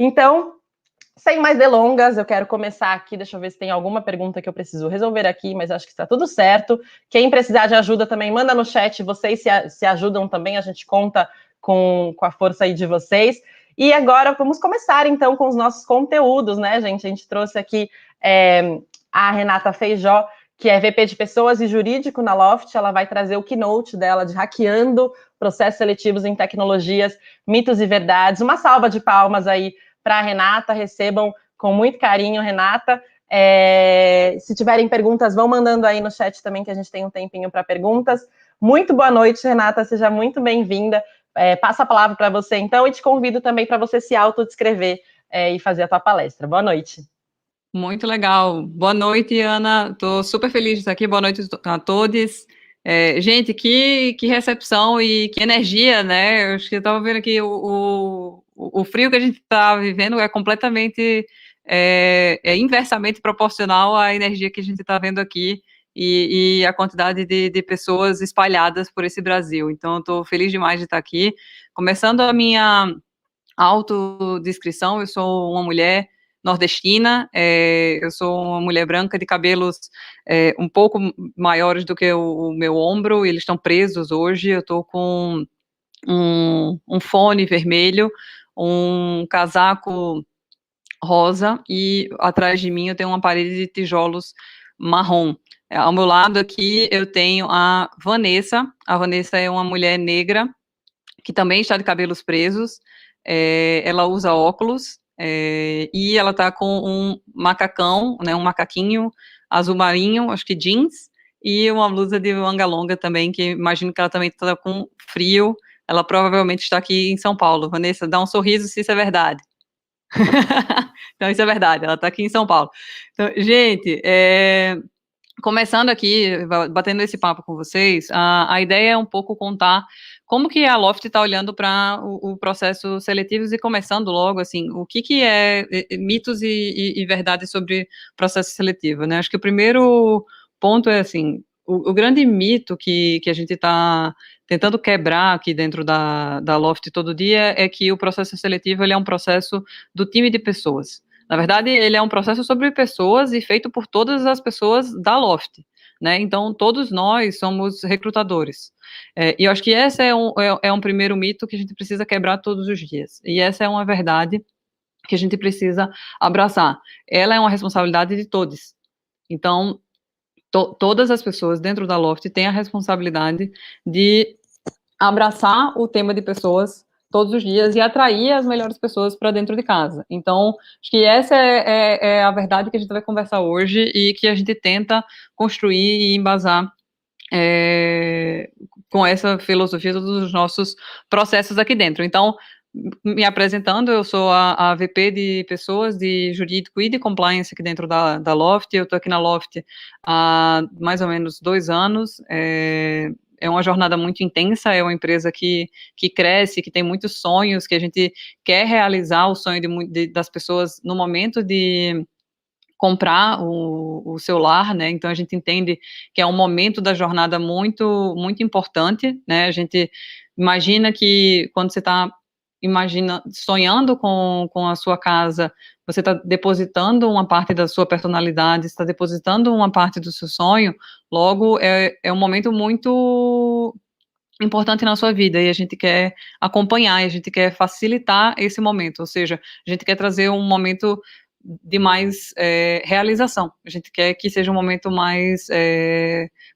Então, sem mais delongas, eu quero começar aqui, deixa eu ver se tem alguma pergunta que eu preciso resolver aqui, mas acho que está tudo certo. Quem precisar de ajuda também, manda no chat, vocês se ajudam também, a gente conta com a força aí de vocês. E agora vamos começar, então, com os nossos conteúdos, né, gente? A gente trouxe aqui a Renata Feijó, que é VP de Pessoas e Jurídico na Loft, ela vai trazer o keynote dela de Hackeando Processos Seletivos em Tecnologias, Mitos e Verdades. Uma salva de palmas aí para a Renata, recebam com muito carinho, Renata. Se tiverem perguntas, vão mandando aí no chat também, que a gente tem um tempinho para perguntas. Muito boa noite, Renata, seja muito bem-vinda. Passo a palavra para você, então, e te convido também para você se autodescrever e fazer a tua palestra. Boa noite. Muito legal. Boa noite, Ana. Estou super feliz de estar aqui. Boa noite a todos. Gente, que recepção e que energia, né? Eu acho que eu estava vendo aqui o frio que a gente está vivendo é completamente, inversamente proporcional à energia que a gente está vendo aqui e a quantidade de pessoas espalhadas por esse Brasil. Então, estou feliz demais de estar aqui. Começando a minha autodescrição, eu sou uma mulher nordestina, eu sou uma mulher branca de cabelos um pouco maiores do que o meu ombro, eles estão presos hoje, eu estou com um fone vermelho, um casaco rosa e atrás de mim eu tenho uma parede de tijolos marrom. Ao meu lado aqui eu tenho a Vanessa é uma mulher negra que também está de cabelos presos, ela usa óculos, e ela está com um macacão, né, um macaquinho azul marinho, acho que jeans, e uma blusa de manga longa também, que imagino que ela também está com frio, ela provavelmente está aqui em São Paulo. Vanessa, dá um sorriso se isso é verdade. Então, isso é verdade, ela está aqui em São Paulo. Então, gente, começando aqui, batendo esse papo com vocês, a ideia é um pouco contar como que a Loft está olhando para o processo seletivos e começando logo, assim, o que é mitos e verdades sobre processo seletivo, né? Acho que o primeiro ponto é, assim, o grande mito que a gente está tentando quebrar aqui dentro da Loft todo dia é que o processo seletivo, ele é um processo do time de pessoas. Na verdade, ele é um processo sobre pessoas e feito por todas as pessoas da Loft, né? Então, todos nós somos recrutadores. E eu acho que esse é um primeiro mito que a gente precisa quebrar todos os dias. E essa é uma verdade que a gente precisa abraçar. Ela é uma responsabilidade de todos. Então, todas as pessoas dentro da Loft têm a responsabilidade de abraçar o tema de pessoas todos os dias e atrair as melhores pessoas para dentro de casa. Então, acho que essa é a verdade que a gente vai conversar hoje e que a gente tenta construir e embasar com essa filosofia dos nossos processos aqui dentro. Então, me apresentando, eu sou a VP de Pessoas, de Jurídico e de Compliance aqui dentro da Loft. Eu estou aqui na Loft há mais ou menos 2 anos. É uma jornada muito intensa, é uma empresa que cresce, que tem muitos sonhos, que a gente quer realizar o sonho das pessoas no momento de comprar o seu lar, né? Então a gente entende que é um momento da jornada muito muito importante, né? A gente imagina que quando você está sonhando com a sua casa, você está depositando uma parte da sua personalidade, está depositando uma parte do seu sonho, logo é um momento muito importante na sua vida e a gente quer acompanhar, e a gente quer facilitar esse momento, ou seja, a gente quer trazer um momento de mais realização, a gente quer que seja um momento mais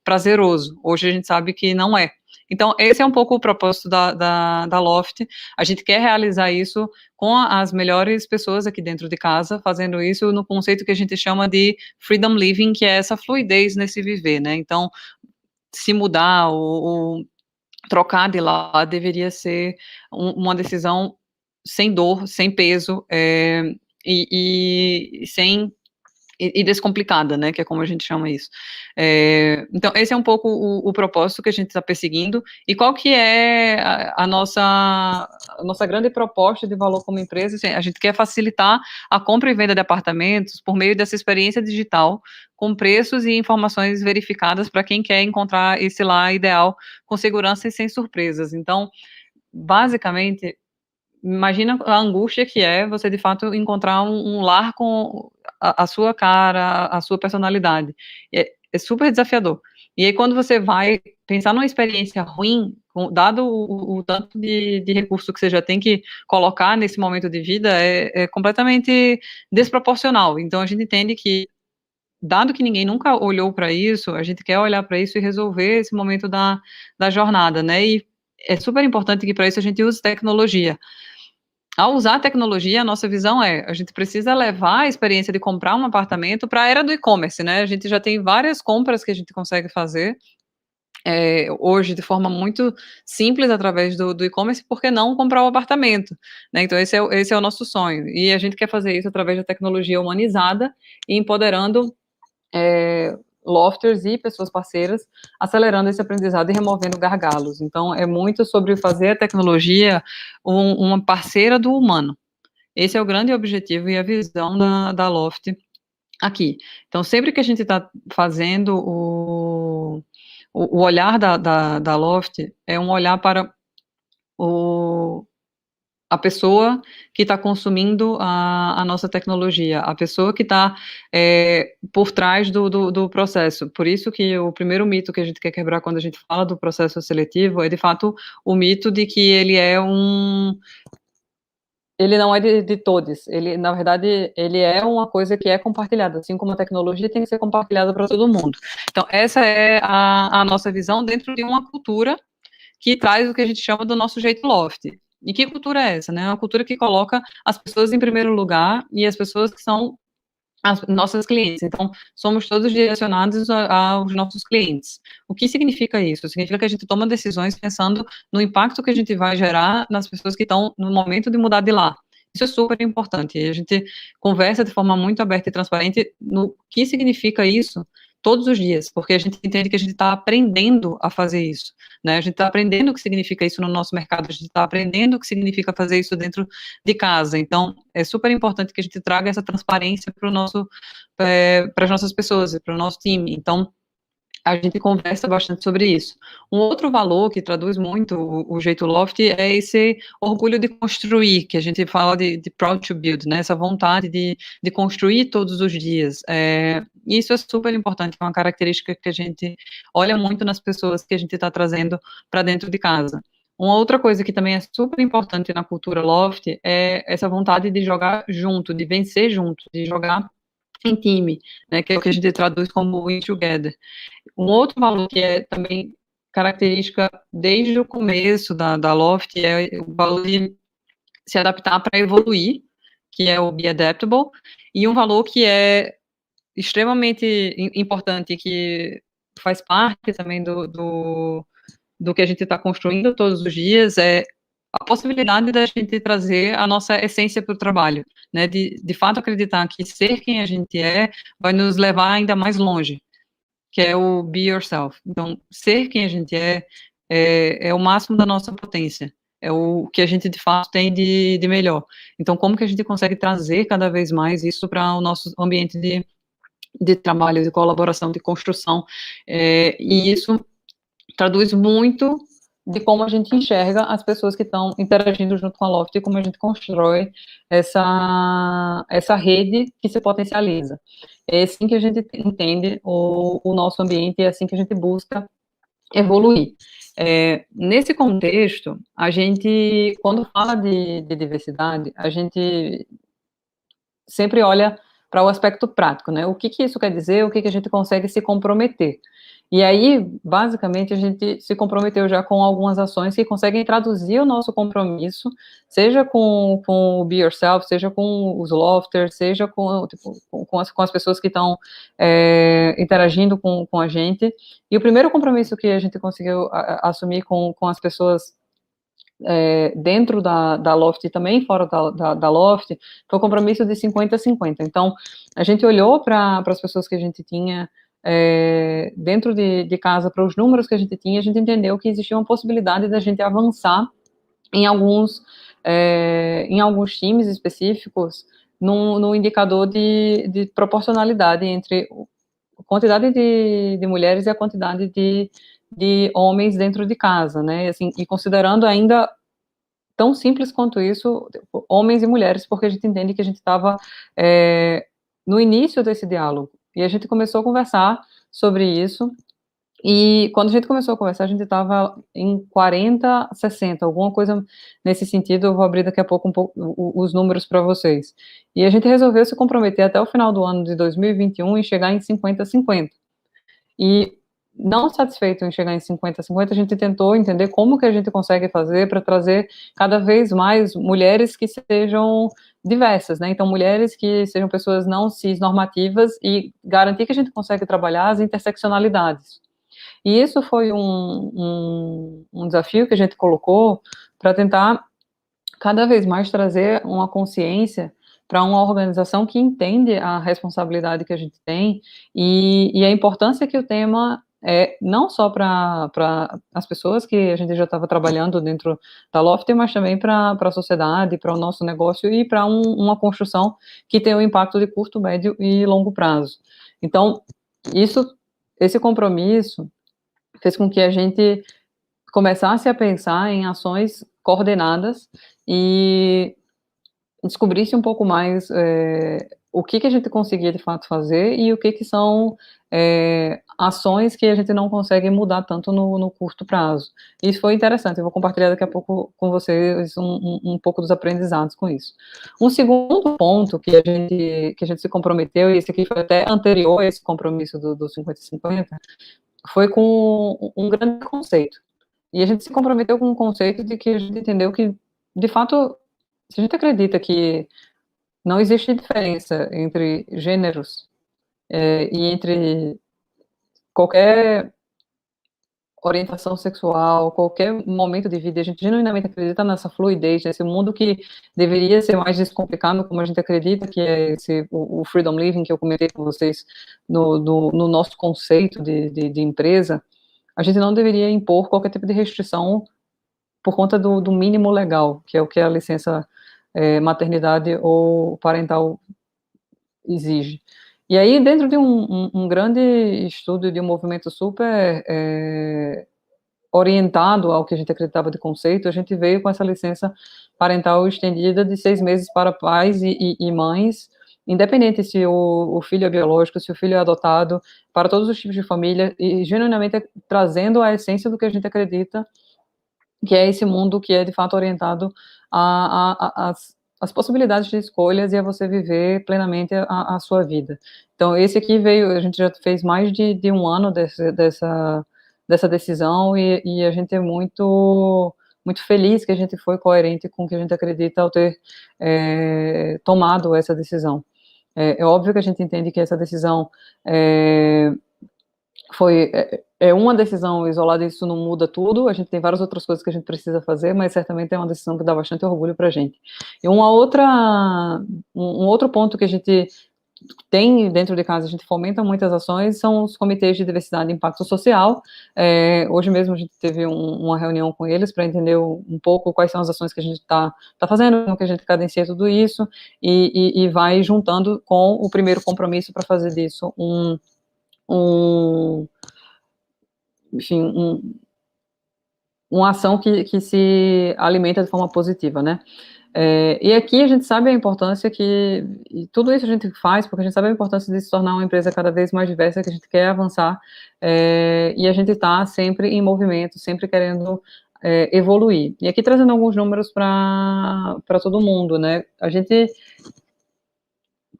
prazeroso. Hoje a gente sabe que não é. Então, esse é um pouco o propósito da Loft. A gente quer realizar isso com as melhores pessoas aqui dentro de casa, fazendo isso no conceito que a gente chama de freedom living, que é essa fluidez nesse viver, né? Então, se mudar ou trocar de lá deveria ser uma decisão sem dor, sem peso, e sem descomplicada, né, que é como a gente chama isso. Então, esse é um pouco o propósito que a gente está perseguindo, e qual que é a nossa grande proposta de valor como empresa. Assim, a gente quer facilitar a compra e venda de apartamentos por meio dessa experiência digital, com preços e informações verificadas para quem quer encontrar esse lar ideal, com segurança e sem surpresas. Então, basicamente, imagina a angústia que é você, de fato, encontrar um lar com a sua cara, a sua personalidade. É super desafiador. E aí, quando você vai pensar numa experiência ruim, dado o tanto de recurso que você já tem que colocar nesse momento de vida, é completamente desproporcional. Então, a gente entende que, dado que ninguém nunca olhou para isso, a gente quer olhar para isso e resolver esse momento da jornada, né? E é super importante que para isso a gente use tecnologia. Ao usar a tecnologia, a nossa visão a gente precisa levar a experiência de comprar um apartamento para a era do e-commerce, né? A gente já tem várias compras que a gente consegue fazer hoje de forma muito simples através do e-commerce, por que não comprar o apartamento, né? Então esse é o nosso sonho, e a gente quer fazer isso através da tecnologia humanizada e empoderando lofters e pessoas parceiras, acelerando esse aprendizado e removendo gargalos. Então é muito sobre fazer a tecnologia uma parceira do humano. Esse é o grande objetivo e a visão da Loft aqui. Então, sempre que a gente está fazendo o olhar da Loft, é um olhar para a pessoa que está consumindo a nossa tecnologia, a pessoa que está por trás do processo. Por isso que o primeiro mito que a gente quer quebrar quando a gente fala do processo seletivo é, de fato, o mito de que ele não é de todos, ele, na verdade, ele é uma coisa que é compartilhada, assim como a tecnologia tem que ser compartilhada para todo mundo. Então, essa é a nossa visão dentro de uma cultura que traz o que a gente chama do nosso jeito loft. E que cultura é essa, né? Uma cultura que coloca as pessoas em primeiro lugar e as pessoas que são as nossas clientes. Então, somos todos direcionados aos nossos clientes. O que significa isso? Significa que a gente toma decisões pensando no impacto que a gente vai gerar nas pessoas que estão no momento de mudar de lá. Isso é super importante. E a gente conversa de forma muito aberta e transparente no que significa isso todos os dias, porque a gente entende que a gente está aprendendo a fazer isso, né? A gente está aprendendo o que significa isso no nosso mercado, a gente está aprendendo o que significa fazer isso dentro de casa. Então, é super importante que a gente traga essa transparência para as nossas pessoas, para o nosso time. Então, a gente conversa bastante sobre isso. Um outro valor que traduz muito o jeito Loft é esse orgulho de construir, que a gente fala de proud to build, né? Essa vontade de construir todos os dias. Isso é super importante, é uma característica que a gente olha muito nas pessoas que a gente está trazendo para dentro de casa. Uma outra coisa que também é super importante na cultura Loft é essa vontade de jogar junto, de vencer junto, de jogar em time, né, que é o que a gente traduz como win together. Um outro valor que é também característica desde o começo da Loft é o valor de se adaptar para evoluir, que é o Be Adaptable, e um valor que é extremamente importante, que faz parte também do que a gente está construindo todos os dias, é a possibilidade da gente trazer a nossa essência para o trabalho, né, de fato acreditar que ser quem a gente vai nos levar ainda mais longe, que é o be yourself. Então, ser quem a gente é o máximo da nossa potência, é o que a gente de fato tem de melhor. Então, como que a gente consegue trazer cada vez mais isso para o nosso ambiente de trabalho, de colaboração, de construção, e isso traduz muito de como a gente enxerga as pessoas que estão interagindo junto com a Loft e como a gente constrói essa rede que se potencializa. É assim que a gente entende o nosso ambiente e é assim que a gente busca evoluir. Nesse contexto, a gente, quando fala de diversidade, a gente sempre olha para o aspecto prático, né? O que isso quer dizer, o que a gente consegue se comprometer. E aí, basicamente, a gente se comprometeu já com algumas ações que conseguem traduzir o nosso compromisso, seja com o Be Yourself, seja com os lofters, seja com as pessoas que estão interagindo com a gente. E o primeiro compromisso que a gente conseguiu assumir com as pessoas dentro da Loft e também fora da Loft, foi um compromisso de 50-50. Então, a gente olhou para as pessoas que a gente tinha dentro de casa, para os números que a gente tinha, a gente entendeu que existia uma possibilidade da gente avançar em alguns times específicos no indicador de proporcionalidade entre a quantidade de mulheres e a quantidade de homens dentro de casa, né, assim, e considerando ainda tão simples quanto isso, homens e mulheres, porque a gente entende que a gente estava no início desse diálogo, e a gente começou a conversar sobre isso, e quando a gente começou a conversar, a gente estava em 40, 60, alguma coisa nesse sentido. Eu vou abrir daqui a pouco um pouco os números para vocês. E a gente resolveu se comprometer até o final do ano de 2021 e chegar em 50-50. E não satisfeito em chegar em 50-50, a gente tentou entender como que a gente consegue fazer para trazer cada vez mais mulheres que sejam diversas, né? Então, mulheres que sejam pessoas não cisnormativas e garantir que a gente consegue trabalhar as interseccionalidades. E isso foi um desafio que a gente colocou para tentar cada vez mais trazer uma consciência para uma organização que entende a responsabilidade que a gente tem e a importância que o tema é não só para as pessoas que a gente já estava trabalhando dentro da Loft, mas também para a sociedade, para o nosso negócio e para uma construção que tem um impacto de curto, médio e longo prazo. Então, esse compromisso fez com que a gente começasse a pensar em ações coordenadas e descobrisse um pouco mais o que a gente conseguia de fato fazer e o que são ações que a gente não consegue mudar tanto no curto prazo. Isso foi interessante, eu vou compartilhar daqui a pouco com vocês um pouco dos aprendizados com isso. Um segundo ponto que a gente se comprometeu, e esse aqui foi até anterior a esse compromisso do 50-50, foi com um grande conceito. E a gente se comprometeu com um conceito de que a gente entendeu que, de fato, se a gente acredita que não existe diferença entre gêneros e entre qualquer orientação sexual, qualquer momento de vida, a gente genuinamente acredita nessa fluidez, nesse mundo que deveria ser mais descomplicado, como a gente acredita que é o freedom living que eu comentei com vocês no nosso conceito de empresa. A gente não deveria impor qualquer tipo de restrição por conta do mínimo legal, que é o que a licença maternidade ou parental exige. E aí, dentro de um grande estudo de um movimento super orientado ao que a gente acreditava de conceito, a gente veio com essa licença parental estendida de 6 meses para pais e mães, independente se o filho é biológico, se o filho é adotado, para todos os tipos de família, e genuinamente trazendo a essência do que a gente acredita, que é esse mundo que é de fato orientado às possibilidades de escolhas e a você viver plenamente a sua vida. Então, esse aqui veio, a gente já fez mais de um ano dessa decisão e a gente é muito feliz que a gente foi coerente com o que a gente acredita ao ter tomado essa decisão. É óbvio que a gente entende que essa decisão foi uma decisão isolada, isso não muda tudo, a gente tem várias outras coisas que a gente precisa fazer, mas certamente é uma decisão que dá bastante orgulho para a gente. E um outro ponto que a gente tem dentro de casa, a gente fomenta muitas ações, são os comitês de diversidade e impacto social. Hoje mesmo a gente teve uma reunião com eles para entender um pouco quais são as ações que a gente está fazendo, como que a gente cadencia tudo isso, e vai juntando com o primeiro compromisso para fazer disso enfim, uma ação que se alimenta de forma positiva, né? E aqui a gente sabe a importância e tudo isso a gente faz porque a gente sabe a importância de se tornar uma empresa cada vez mais diversa, que a gente quer avançar, e a gente está sempre em movimento, sempre querendo evoluir. E aqui trazendo alguns números para todo mundo, né? A gente,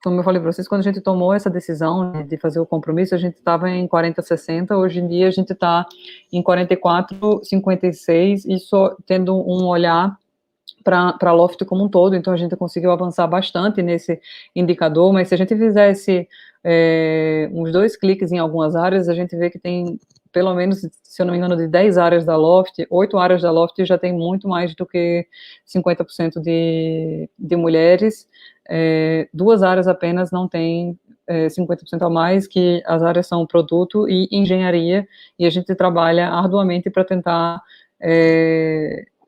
como eu falei para vocês, quando a gente tomou essa decisão de fazer o compromisso, a gente estava em 40-60, hoje em dia a gente está em 44-56, isso tendo um olhar para a Loft como um todo, então a gente conseguiu avançar bastante nesse indicador, mas se a gente fizesse uns 2 cliques em algumas áreas, a gente vê que tem, pelo menos, se eu não me engano, de 10 áreas da Loft, 8 áreas da Loft já tem muito mais do que 50% de mulheres, 2 áreas apenas não tem 50% a mais, que as áreas são produto e engenharia, e a gente trabalha arduamente para tentar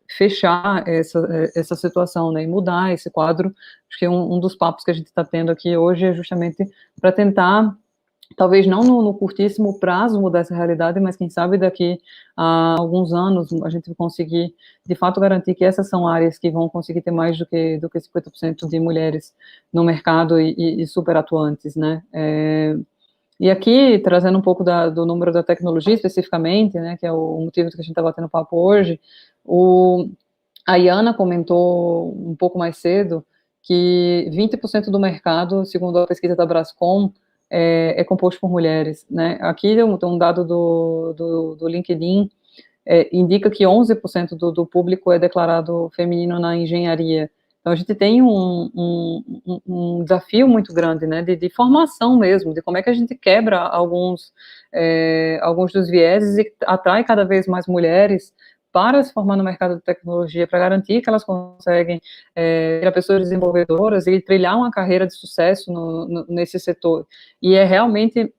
fechar essa situação, né, e mudar esse quadro. Acho que um dos papos que a gente está tendo aqui hoje é justamente para tentar talvez não no curtíssimo prazo mudar essa realidade, mas quem sabe daqui a alguns anos a gente conseguir, de fato, garantir que essas são áreas que vão conseguir ter mais do que 50% de mulheres no mercado e super atuantes, né? E aqui, trazendo um pouco do número da tecnologia especificamente, né, que é o motivo que a gente está batendo papo hoje, a Iana comentou um pouco mais cedo que 20% do mercado, segundo a pesquisa da Brascom, é composto por mulheres, né? Aqui tem um dado do LinkedIn, indica que 11% do público é declarado feminino na engenharia. Então, a gente tem um desafio muito grande, né, de formação mesmo, de como é que a gente quebra alguns dos vieses e atrai cada vez mais mulheres para se formar no mercado de tecnologia, para garantir que elas conseguem ser pessoas desenvolvedoras e trilhar uma carreira de sucesso nesse setor. E é realmente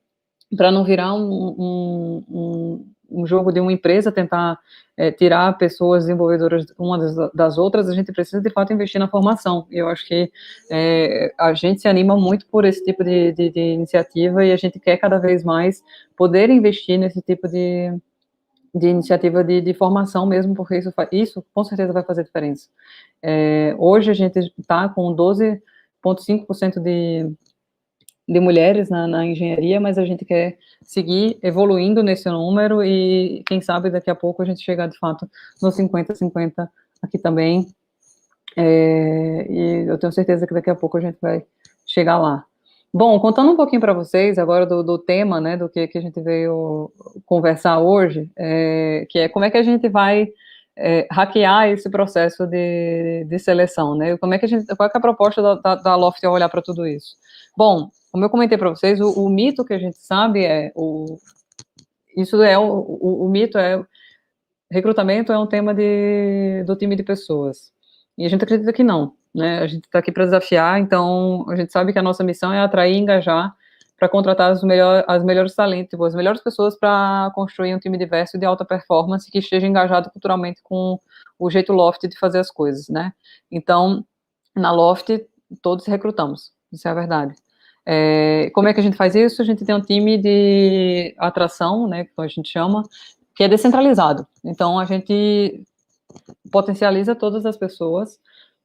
para não virar um jogo de uma empresa tentar tirar pessoas desenvolvedoras umas das outras, a gente precisa de fato investir na formação. E eu acho que a gente se anima muito por esse tipo de iniciativa e a gente quer cada vez mais poder investir nesse tipo de iniciativa de formação mesmo, porque isso com certeza vai fazer diferença. Hoje a gente está com 12,5% de mulheres na engenharia, mas a gente quer seguir evoluindo nesse número e quem sabe daqui a pouco a gente chegar de fato nos 50-50 aqui também, e eu tenho certeza que daqui a pouco a gente vai chegar lá. Bom, contando um pouquinho para vocês agora do tema, né, do que a gente veio conversar hoje, que é como é que a gente vai hackear esse processo de seleção, né, qual é que é a proposta da Loft ao olhar para tudo isso? Bom, como eu comentei para vocês, o mito que a gente sabe o mito recrutamento é um tema do time de pessoas, e a gente acredita que não, né, a gente está aqui para desafiar, então a gente sabe que a nossa missão é atrair e engajar para contratar as melhores talentos, tipo, as melhores pessoas para construir um time diverso e de alta performance que esteja engajado culturalmente com o jeito Loft de fazer as coisas, né, então, na Loft, todos recrutamos, isso é a verdade. Como é que a gente faz isso? A gente tem um time de atração, né, que a gente chama, que é descentralizado. Então, a gente potencializa todas as pessoas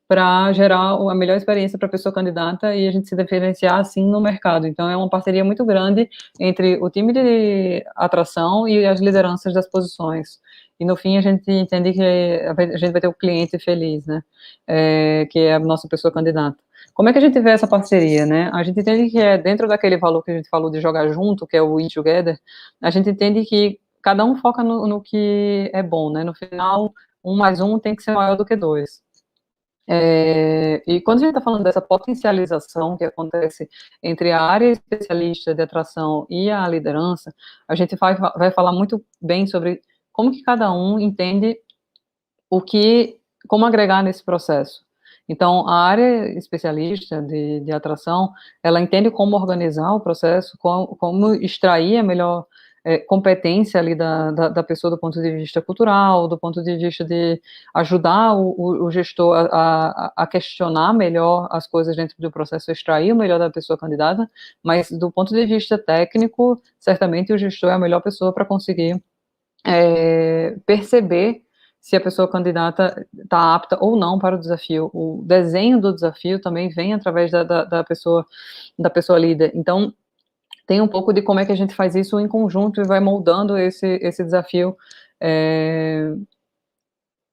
para gerar a melhor experiência para a pessoa candidata e a gente se diferenciar assim no mercado. Então, é uma parceria muito grande entre o time de atração e as lideranças das posições. E no fim, a gente entende que a gente vai ter o cliente feliz, né? Que é a nossa pessoa candidata. Como é que a gente vê essa parceria, né? A gente entende que dentro daquele valor que a gente falou de jogar junto, que é o Win Together, a gente entende que cada um foca no que é bom, né? No final, 1 mais 1 tem que ser maior do que 2. E quando a gente está falando dessa potencialização que acontece entre a área especialista de atração e a liderança, a gente vai falar muito bem sobre como que cada um entende como agregar nesse processo. Então, a área especialista de atração, ela entende como organizar o processo, como extrair a melhor competência ali da pessoa do ponto de vista cultural, do ponto de vista de ajudar o gestor a questionar melhor as coisas dentro do processo, extrair o melhor da pessoa candidata, mas do ponto de vista técnico, certamente o gestor é a melhor pessoa para conseguir perceber se a pessoa candidata está apta ou não para o desafio. O desenho do desafio também vem através da pessoa líder. Então, tem um pouco de como é que a gente faz isso em conjunto e vai moldando esse desafio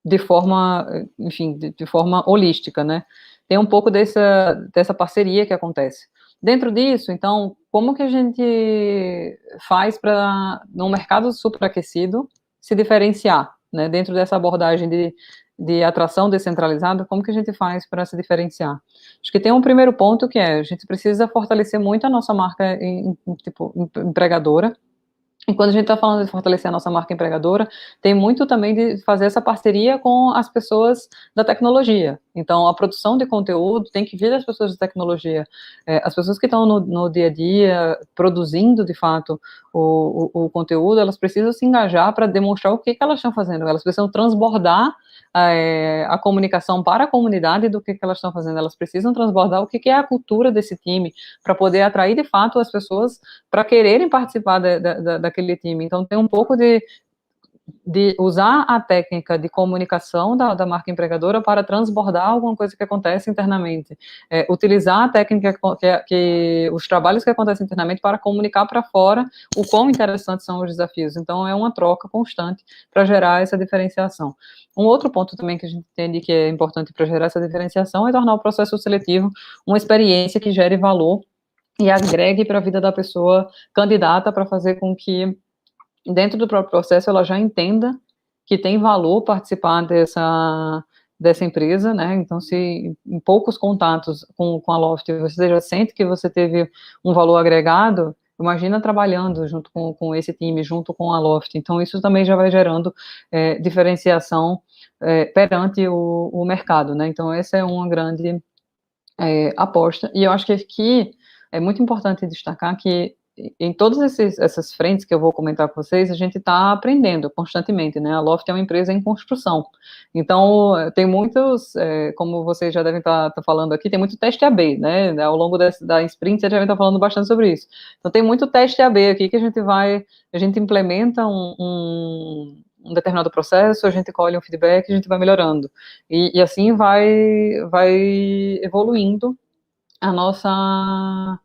de forma, enfim, de forma holística, né? Tem um pouco dessa parceria que acontece. Dentro disso, então, como que a gente faz para, num mercado superaquecido, se diferenciar, né? Dentro dessa abordagem de atração descentralizada, como que a gente faz para se diferenciar? Acho que tem um primeiro ponto que a gente precisa fortalecer muito a nossa marca empregadora. E quando a gente está falando de fortalecer a nossa marca empregadora, tem muito também de fazer essa parceria com as pessoas da tecnologia. Então, a produção de conteúdo tem que vir das pessoas de tecnologia. As pessoas que estão no dia a dia, produzindo, de fato, o conteúdo, elas precisam se engajar para demonstrar o que elas estão fazendo. Elas precisam transbordar a comunicação para a comunidade do que elas estão fazendo. Elas precisam transbordar o que é a cultura desse time, para poder atrair, de fato, as pessoas para quererem participar daquele time. Então, tem um pouco de usar a técnica de comunicação da marca empregadora para transbordar alguma coisa que acontece internamente, utilizar a técnica que os trabalhos que acontecem internamente para comunicar para fora o quão interessantes são os desafios. Então, é uma troca constante para gerar essa diferenciação. Um outro ponto também que a gente entende que é importante para gerar essa diferenciação é tornar o processo seletivo uma experiência que gere valor e agregue para a vida da pessoa candidata, para fazer com que dentro do próprio processo, ela já entenda que tem valor participar dessa empresa, né? Então, se em poucos contatos com a Loft, você já sente que você teve um valor agregado, imagina trabalhando junto com esse time, junto com a Loft. Então, isso também já vai gerando diferenciação perante o mercado, né? Então, essa é uma grande aposta. E eu acho que aqui é muito importante destacar que em todas essas frentes que eu vou comentar com vocês, a gente está aprendendo constantemente, né? A Loft é uma empresa em construção. Então, tem muitos, como vocês já devem estar falando aqui, tem muito teste AB, né? Ao longo da sprint, a gente está falando bastante sobre isso. Então, tem muito teste AB aqui que a gente implementa um determinado processo, a gente colhe um feedback, a gente vai melhorando. E assim vai evoluindo a nossa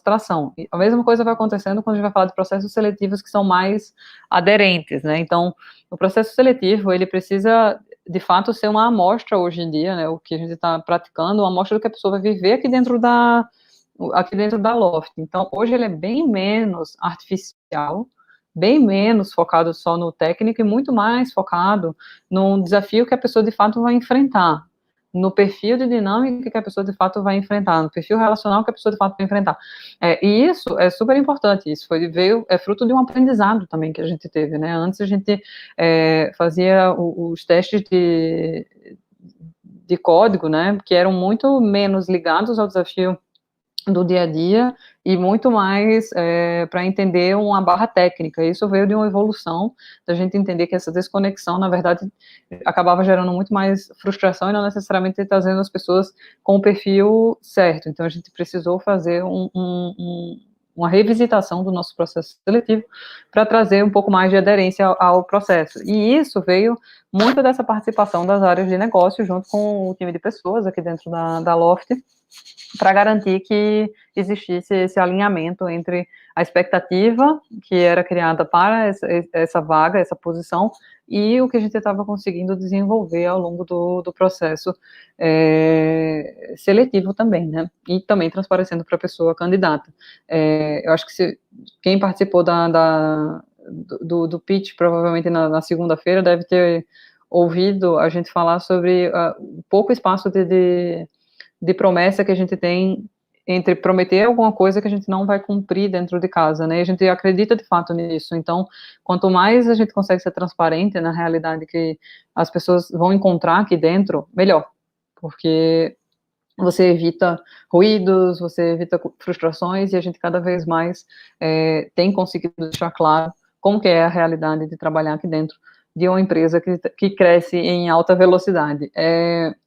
tração. E a mesma coisa vai acontecendo quando a gente vai falar de processos seletivos que são mais aderentes, né? Então, o processo seletivo, ele precisa, de fato, ser uma amostra hoje em dia, né? O que a gente está praticando, uma amostra do que a pessoa vai viver aqui dentro da Loft. Então, hoje ele é bem menos artificial, bem menos focado só no técnico e muito mais focado num desafio que a pessoa, de fato, vai enfrentar, no perfil de dinâmica que a pessoa de fato vai enfrentar, no perfil relacional que a pessoa de fato vai enfrentar. E isso é super importante, isso é fruto de um aprendizado também que a gente teve, né? Antes a gente fazia os testes de código, né, que eram muito menos ligados ao desafio do dia a dia e muito mais para entender uma barra técnica. Isso veio de uma evolução da gente entender que essa desconexão, na verdade, acabava gerando muito mais frustração e não necessariamente trazendo as pessoas com o perfil certo. Então, a gente precisou fazer uma revisitação do nosso processo seletivo para trazer um pouco mais de aderência ao processo. E isso veio muito dessa participação das áreas de negócio junto com o time de pessoas aqui dentro da Loft, para garantir que existisse esse alinhamento entre a expectativa que era criada para essa vaga, essa posição, e o que a gente estava conseguindo desenvolver ao longo do processo seletivo também, né? E também transparecendo para a pessoa candidata. Eu acho que quem participou do pitch, provavelmente na segunda-feira, deve ter ouvido a gente falar sobre o pouco espaço de promessa que a gente tem entre prometer alguma coisa que a gente não vai cumprir dentro de casa, né? E a gente acredita de fato nisso. Então, quanto mais a gente consegue ser transparente na realidade que as pessoas vão encontrar aqui dentro, melhor. Porque você evita ruídos, você evita frustrações e a gente cada vez mais tem conseguido deixar claro como que é a realidade de trabalhar aqui dentro de uma empresa que cresce em alta velocidade.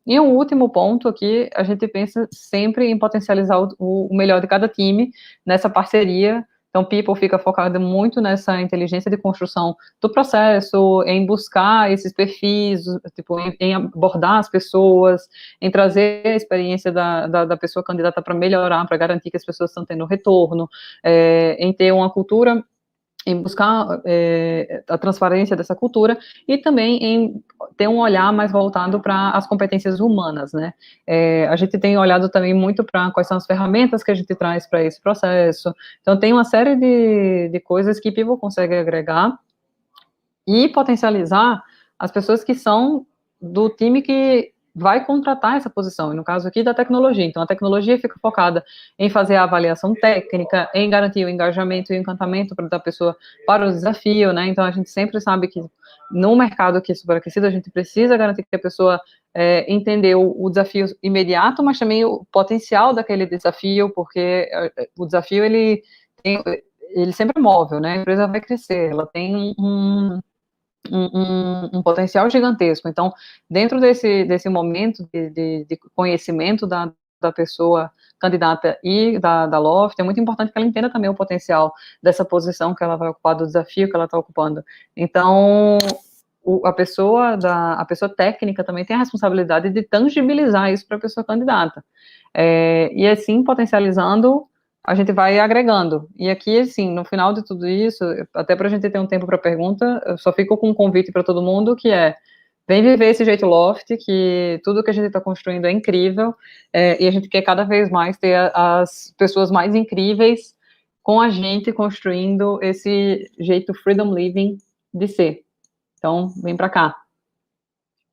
E um último ponto aqui, a gente pensa sempre em potencializar o melhor de cada time nessa parceria. Então, People fica focado muito nessa inteligência de construção do processo, em buscar esses perfis, tipo, em abordar as pessoas, em trazer a experiência da pessoa candidata para melhorar, para garantir que as pessoas estão tendo retorno, em ter uma cultura, em buscar a transparência dessa cultura e também em ter um olhar mais voltado para as competências humanas, né? A gente tem olhado também muito para quais são as ferramentas que a gente traz para esse processo. Então, tem uma série de coisas que People consegue agregar e potencializar as pessoas que são do time que vai contratar essa posição, e no caso aqui da tecnologia. Então, a tecnologia fica focada em fazer a avaliação técnica, em garantir o engajamento e o encantamento da pessoa para o desafio, né? Então, a gente sempre sabe que no mercado que é superaquecido, a gente precisa garantir que a pessoa entendeu o desafio imediato, mas também o potencial daquele desafio, porque o desafio, ele sempre é móvel, né? A empresa vai crescer, ela tem um potencial gigantesco. Então, dentro desse momento de conhecimento da pessoa candidata e da Loft, é muito importante que ela entenda também o potencial dessa posição que ela vai ocupar, do desafio que ela está ocupando. Então, a pessoa técnica também tem a responsabilidade de tangibilizar isso para a pessoa candidata. E assim, potencializando, a gente vai agregando. E aqui, assim, no final de tudo isso, até para a gente ter um tempo para pergunta, eu só fico com um convite para todo mundo, que vem viver esse jeito Loft, que tudo que a gente está construindo é incrível, e a gente quer cada vez mais ter as pessoas mais incríveis com a gente construindo esse jeito Freedom Living de ser. Então, vem para cá.